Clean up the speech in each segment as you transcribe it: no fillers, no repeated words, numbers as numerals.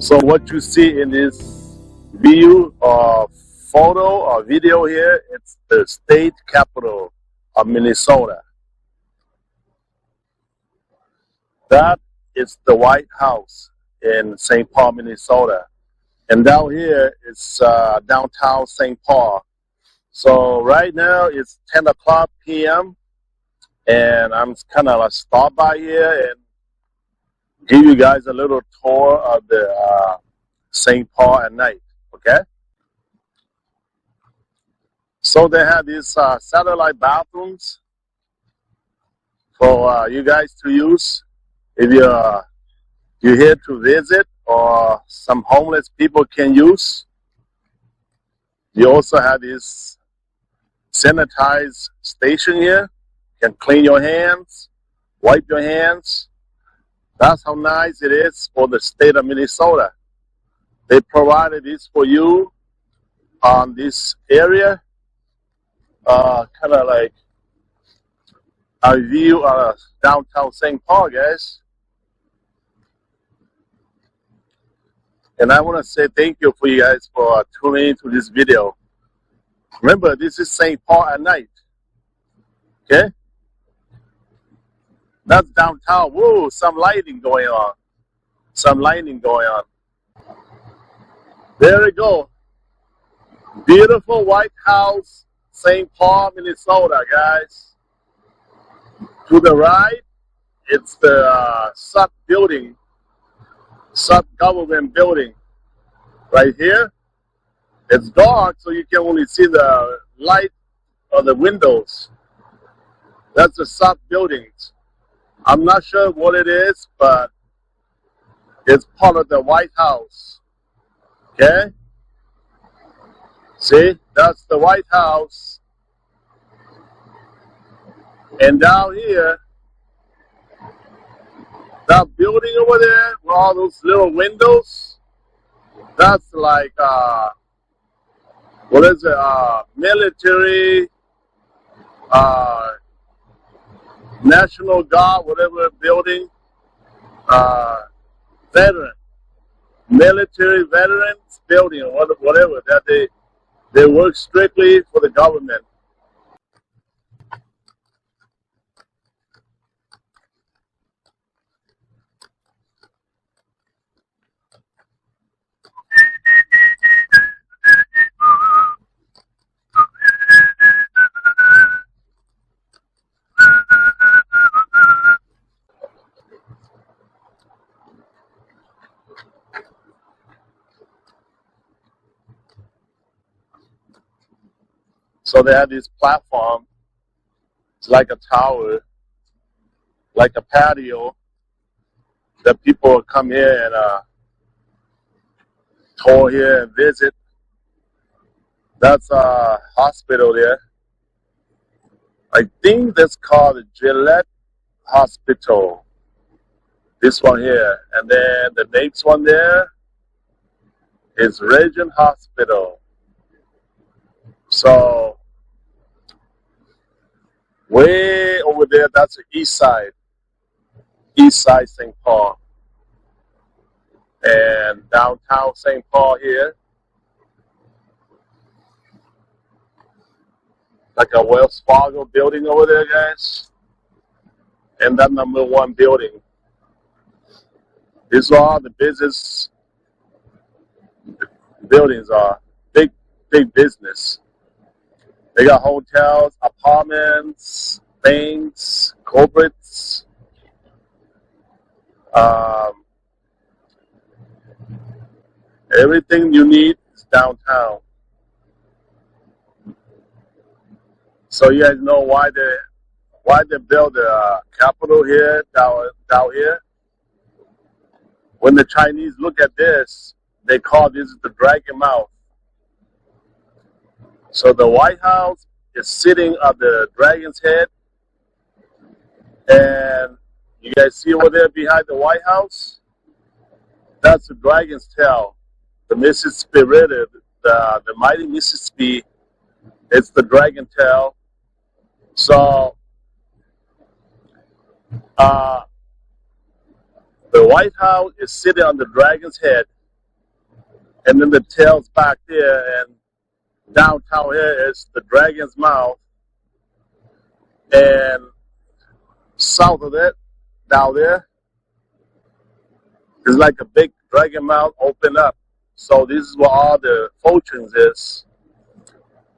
So what you see in this view or photo or video here, it's the state capital of Minnesota. That is the White House in St. Paul, Minnesota. And down here is downtown St. Paul. So right now it's 10 o'clock p.m. and I'm kind of stop by here and give you guys a little tour of the St. Paul at night, okay? So they have these satellite bathrooms for you guys to use if you're here to visit or some homeless people can use. You also have this sanitized station here. You can clean your hands, wipe your hands. That's how nice it is for the state of Minnesota. They provided this for you on this area, kind of like a view of downtown St. Paul, guys. And I want to say thank you for you guys for tuning into this video. Remember, this is St. Paul at night, okay? That's downtown. Whoa, some lighting going on. Some lighting going on. There we go. Beautiful White House, St. Paul, Minnesota, guys. To the right, it's the sub building, sub-government building. Right here, it's dark, so you can only see the light of the windows. That's the sub buildings. I'm not sure what it is, but it's part of the White House. Okay? See, that's the White House. And down here, that building over there with all those little windows, that's like, what is it, military, National Guard, whatever building, veteran, military veterans building, or whatever, that they work strictly for the government. So they have this platform. It's like a tower, like a patio that people come here and tour here and visit. That's a hospital there. I think that's called Gillette Hospital. This one here. And then the next one there is Regent Hospital. So, way over there, that's the east side St. Paul. And downtown St. Paul here, like a Wells Fargo building over there, guys. And that number one building. These are the business buildings are big business. They got hotels, apartments, banks, corporates. Everything you need is downtown. So you guys know why they built the Capitol here, down here. When the Chinese look at this, they call this the Dragon Mouth. So the White House is sitting on the dragon's head. And you guys see over there behind the White House? That's the dragon's tail. The Mississippi River, the mighty Mississippi, it's the dragon tail. So the White House is sitting on the dragon's head. and then the tail's back there, and downtown here is the Dragon's Mouth, and south of it, down there, is like a big dragon mouth open up. So this is where all the fortunes is.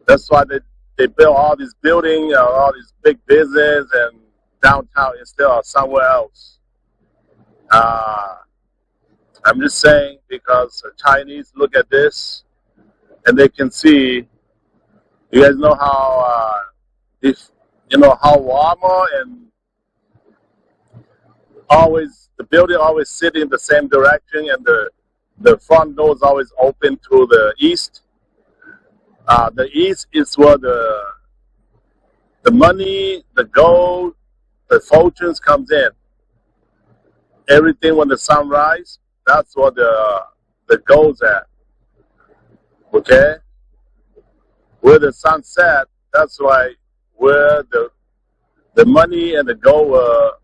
That's why they built all these buildings, all these big business, and downtown instead of somewhere else. I'm just saying because the Chinese look at this and they can see. You guys know how how Walmart and always the building always sit in the same direction, and the front door is always open to the east. The east is where the money, the gold, the fortunes comes in. Everything when the sun rises, that's where the gold's at. Okay? Where the sun set, that's why where the money and the gold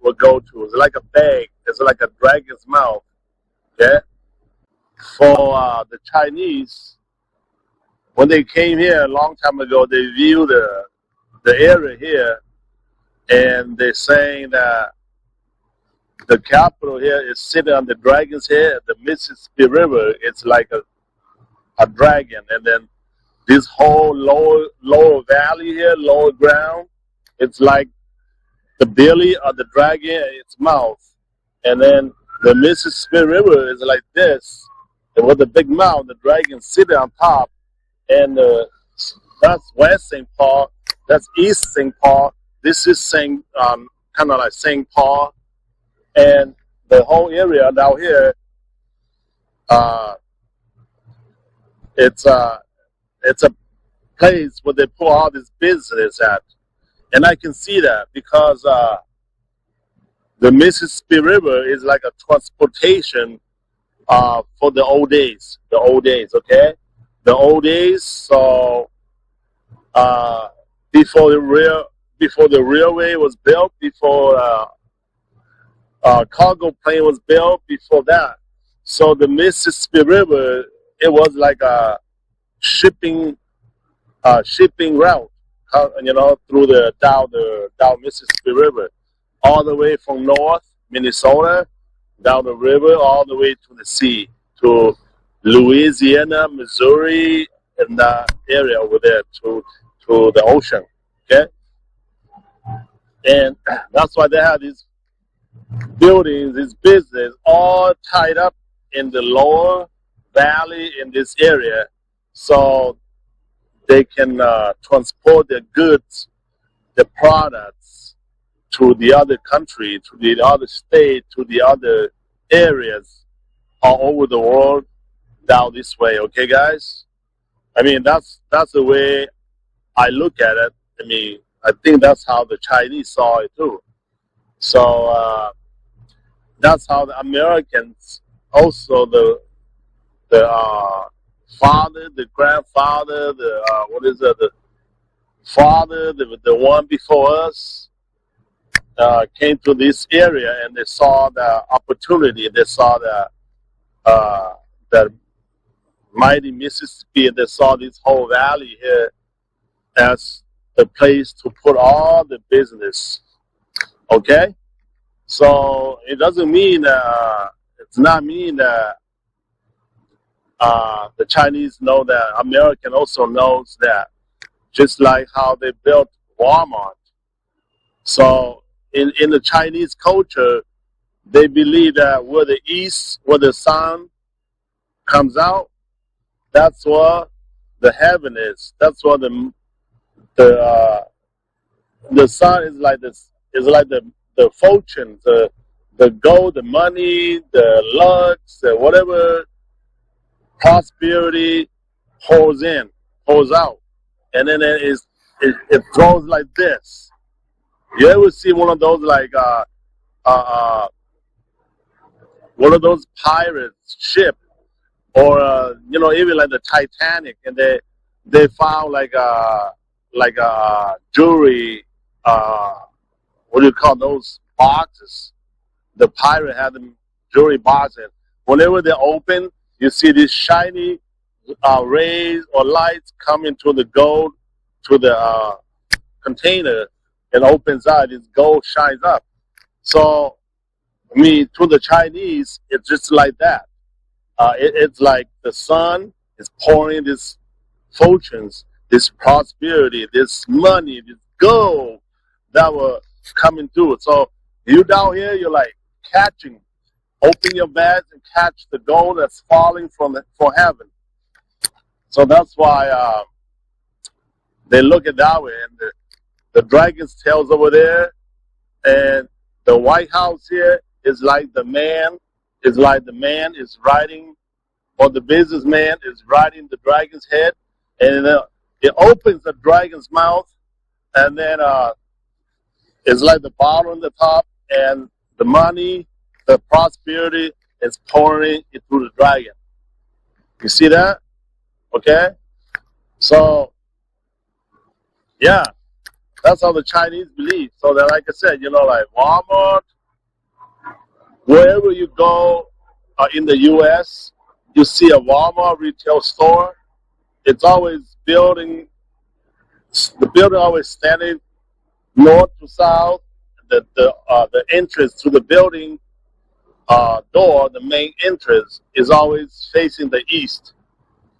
will go to. It's like a bag. It's like a dragon's mouth. Okay? For the Chinese, when they came here a long time ago, they viewed the area here, and they're saying that the capital here is sitting on the dragon's head. The Mississippi River is like a dragon, and then this whole lower valley here, lower ground, it's like the belly of the dragon, its mouth, and then the Mississippi River is like this, and with the big mouth, the dragon sitting on top, and that's West St. Paul, that's East St. Paul. This is kind of like St. Paul, and the whole area down here, it's a place where they put all this business at. And I can see that because the Mississippi River is like a transportation for the old days. The old days, okay? The old days, so before the railway was built, before cargo plane was built, before that. So the Mississippi River, it was like a shipping route, through the down Mississippi River, all the way from north Minnesota down the river, all the way to the sea, to Louisiana, Missouri, and that area over there to the ocean. Okay, and that's why they have these buildings, this business, all tied up in the lower valley in this area, so they can transport their goods, the products, to the other country, to the other state, to the other areas all over the world down this way. Okay, guys? I mean, that's the way I look at it. I mean, I think that's how the Chinese saw it too. So that's how the Americans, also the father, the grandfather, the father, the one before us, came to this area, and they saw the opportunity. They saw the mighty Mississippi, and they saw this whole valley here as the place to put all the business. Okay, so it doesn't mean it's not mean that the Chinese know that. American also knows that, just like how they built Walmart. So in the Chinese culture, they believe that where the sun comes out, that's where the heaven is. That's where the sun is like this. Is like the fortune, the gold, the money, the lucks, whatever prosperity pours out, and then it throws like this. You ever see one of those like one of those pirates ship, or even like the Titanic, and they found like a jewelry, what do you call those boxes? The pirate had them jewelry boxes. Whenever they open, you see this shiny rays or lights come into the gold to the container and opens out. This gold shines up. So, I mean, to the Chinese, it's just like that. It's like the sun is pouring these fortunes, this prosperity, this money, this gold that were coming through. So you down here, you're like catching. Open your bags and catch the gold that's falling from heaven. So that's why they look at that way. And the dragon's tail's over there, and the White House here is like the man is riding, or the businessman is riding the dragon's head, and it opens the dragon's mouth, and then it's like the bottle on the top, and the money, the prosperity is pouring into the dragon. You see that? Okay? So, yeah, that's how the Chinese believe. So that, like I said, like Walmart, wherever you go in the U.S., you see a Walmart retail store. It's always the building always standing north to south. The entrance to the building door, the main entrance, is always facing the east,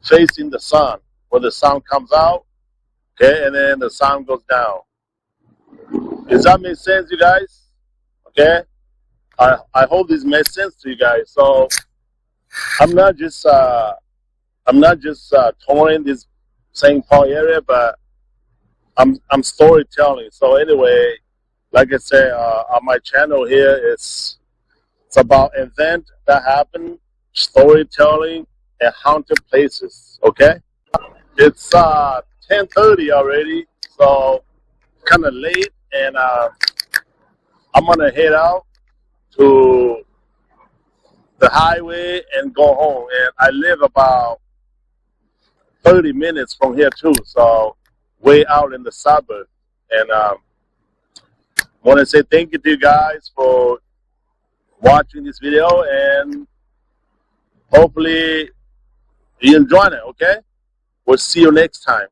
facing the sun. When the sun comes out, okay, and then the sun goes down. Does that make sense, you guys? Okay, I hope this makes sense to you guys. So I'm not just touring this St. Paul area, but I'm storytelling. So anyway, like I said, on my channel here, it's about event that happened, storytelling, and haunted places. Okay, it's 10:30 already, so kind of late, and I'm gonna head out to the highway and go home. And I live about 30 minutes from here too, so way out in the suburb. And want to say thank you to you guys for watching this video, and hopefully you enjoyed it. Okay, we'll see you next time.